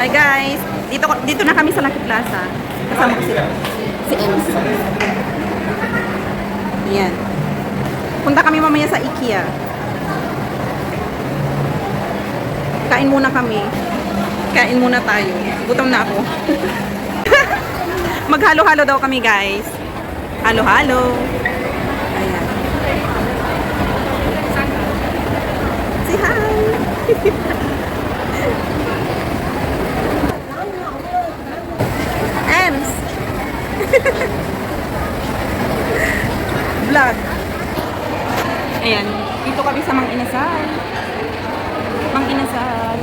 Hi guys, dito na kami sa Lucky Plaza. Kasama ko si Ems. Yan. Punta kami mamaya sa IKEA. Kain muna kami. Kain muna tayo. Gutom na ako. Maghalo-halo daw kami guys. Halo-halo. Ayan. Say hi. Ems. Vlog. Ayan. Dito kami sa Mang Inasal. Mang Inasal.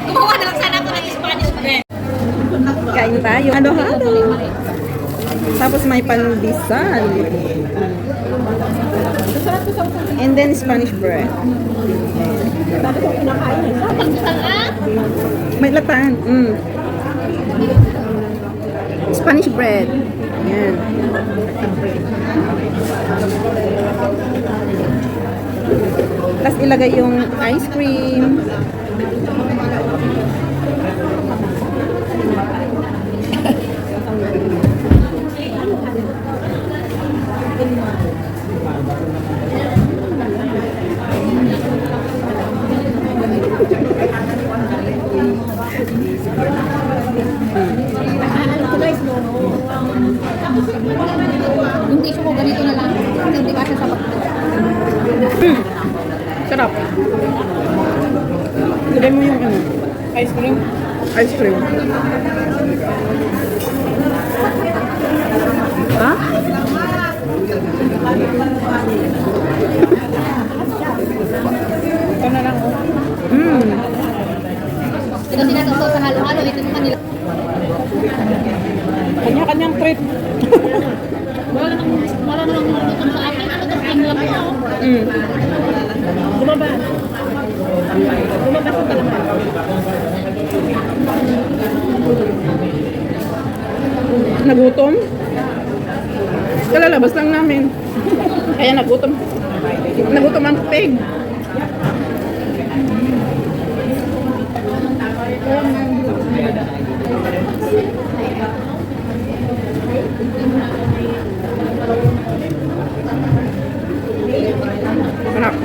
Gumawa na lang sana ako ng Spanish bread. Kain tayo. Halo-halo. Tapos may pandesal. And then Spanish bread. May latan. Spanish bread. Yan. Tapos ilagay yung ice cream. Yung tissue ko ganito na lang. Hindi ba siya sapat? Sarap. Lagay mo yung ano? Ice cream? Ice cream. Ha? Ito na lang. Ito sinasawsaw sa halo-halo. Ito naman nila. Kanya-kanyang treat. Wala namang lutong sa akin. Ito ang lang ko. Bumaba. Bumaba sa talaman. Nagutom? Kalalabas lang namin. Kaya nagutom. Nagutom ang pig. Sarap.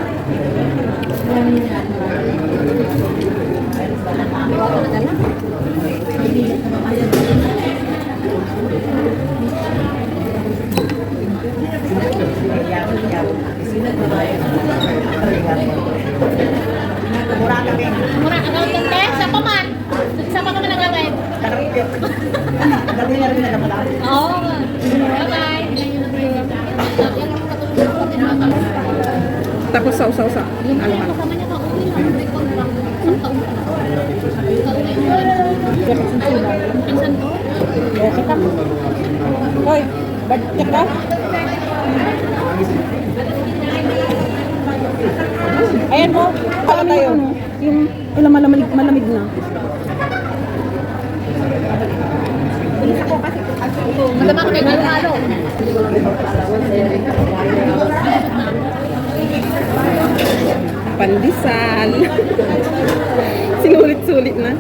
Mura ka daw ito, te? Sa pa man? Sa pa ka man nagawin? Oo. Bye-bye. Tapos sausaw sa Yung ano-ano. kasama niya ka-uwi lang. Isang taon ka. Pinsan ko? Okay ka? Hoy, check ka? Ayan po. Pala tayo. Yung malamig na. Masama ko kayo halo-halo. Pandesal. Sinulit-sulit na.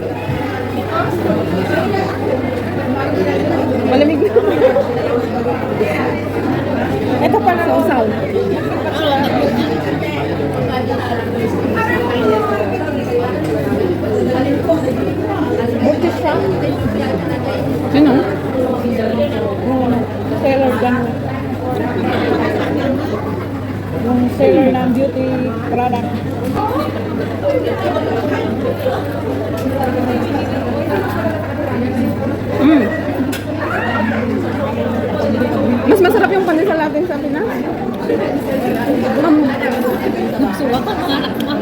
Malamig na. Ito pala sausaw. Burgess siya. Sino? Seller ganun. Yung seller ng beauty product. Mas masarap yung pandesal natin sa Pinas. Nagsuwa ka, mga anak mo.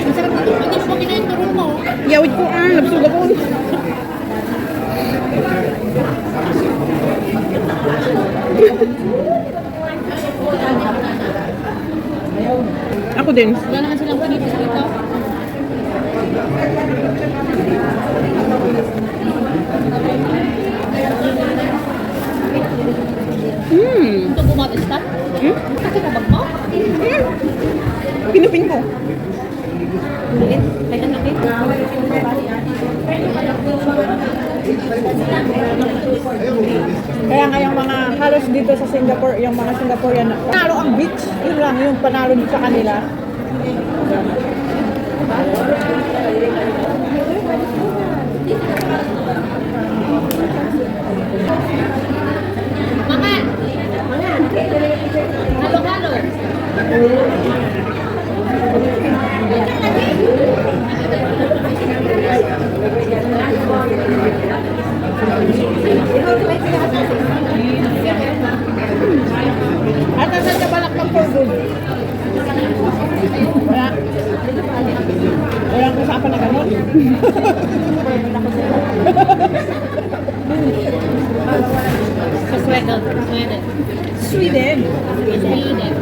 Masarap ito. Hindi mo kinain turun mo. Yawid ko nabsuga ko. Ako din. Wala naman silang pinipis dito. Ito bumatis ka? Kasi kabag mo? Pinupin ko. Ulit. Kahit ang laki. Kaya nga yung mga halos dito sa Singapore, yung mga Singaporean, panalo ang beach. Yun lang yung panalo sa kanila. Mangan! Halo-halo. At nasan ka balak ng for good? Wala. Walang usapan na ganun. Sa Sweden. Sweden. Sweden. Sweden.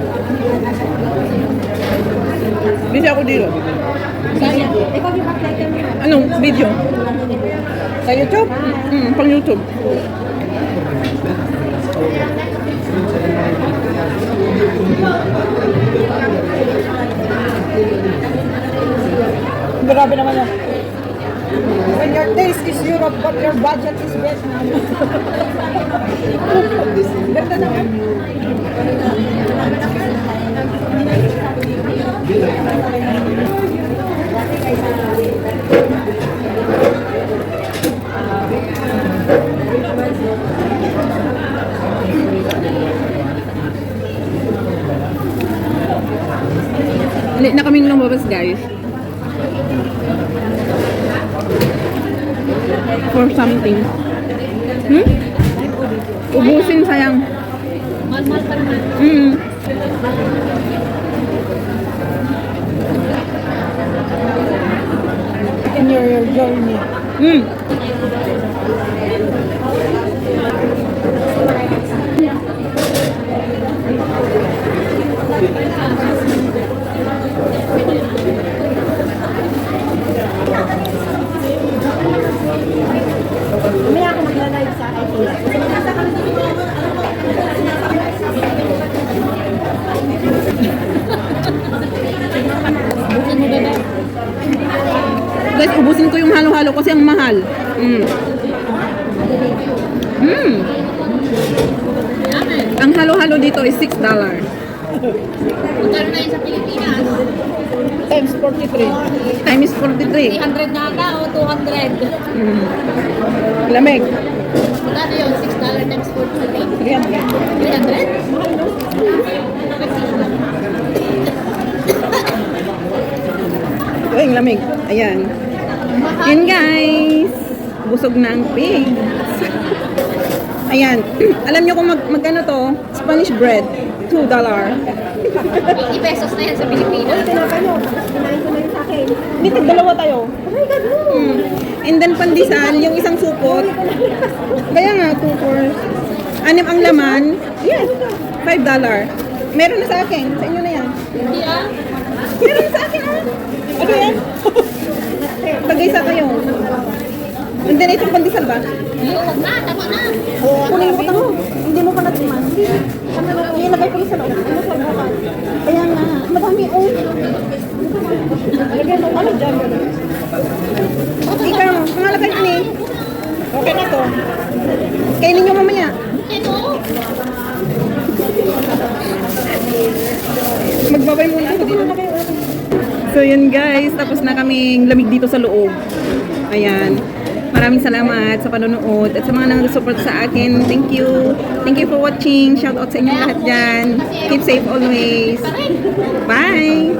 Busy ako dito. Sayang. Anong video? Sa YouTube? Pang YouTube. Grabe naman yan. When your taste is Europe, but your budget is Vietnam. Ganda naman. Late na kaming lumabas, guys. For something. Ubusin, sayang. Mahal-mahal pa naman. In your journey. Mamaya ako magla-live sa IT. Bukan mo ganda. Guys, ubusin ko yung halo-halo kasi ang mahal. Yaman. Ang halo-halo dito is $6. Magkano na yun sa Pilipinas? Times 43. Time is 43. 300 na ata o 200? Lamig. Magkano yun? $6 times 43? 300. 300? Ito yung lamig. Ayan. Yun guys. Busog na ang pigs. Ayan. Alam nyo kung mag-ano to? Spanish bread. $2. 80 pesos na yan sa Pilipinas. Dito, dalawa tayo. And then pandesal, yung isang supot. Kaya nga, 2 course. 6 ang laman. Yes. $5. Meron na sa akin. Sa inyo na yan. Hindi ah. Meron na sa akin ah. Ano yan? Tagay-sa kayo. And then itong pandesal ba? Huwag na, tama na. Kunin mo mo. Hindi mo pa natiman. Ilagay ko sa loob. Kaya nga. Madami oh. Lagyan mo, ano dyan? Ikaw, pangalagay ko ni. Okay na to. Kainin nyo mamaya. Ito. Magbabay muna ako dito. So yun guys, tapos na kaming lamig dito sa loob. Ayan. Maraming salamat sa panonood at sa mga nang-support sa akin. Thank you. Thank you for watching. Shout out sa inyong lahat dyan. Keep safe always. Bye!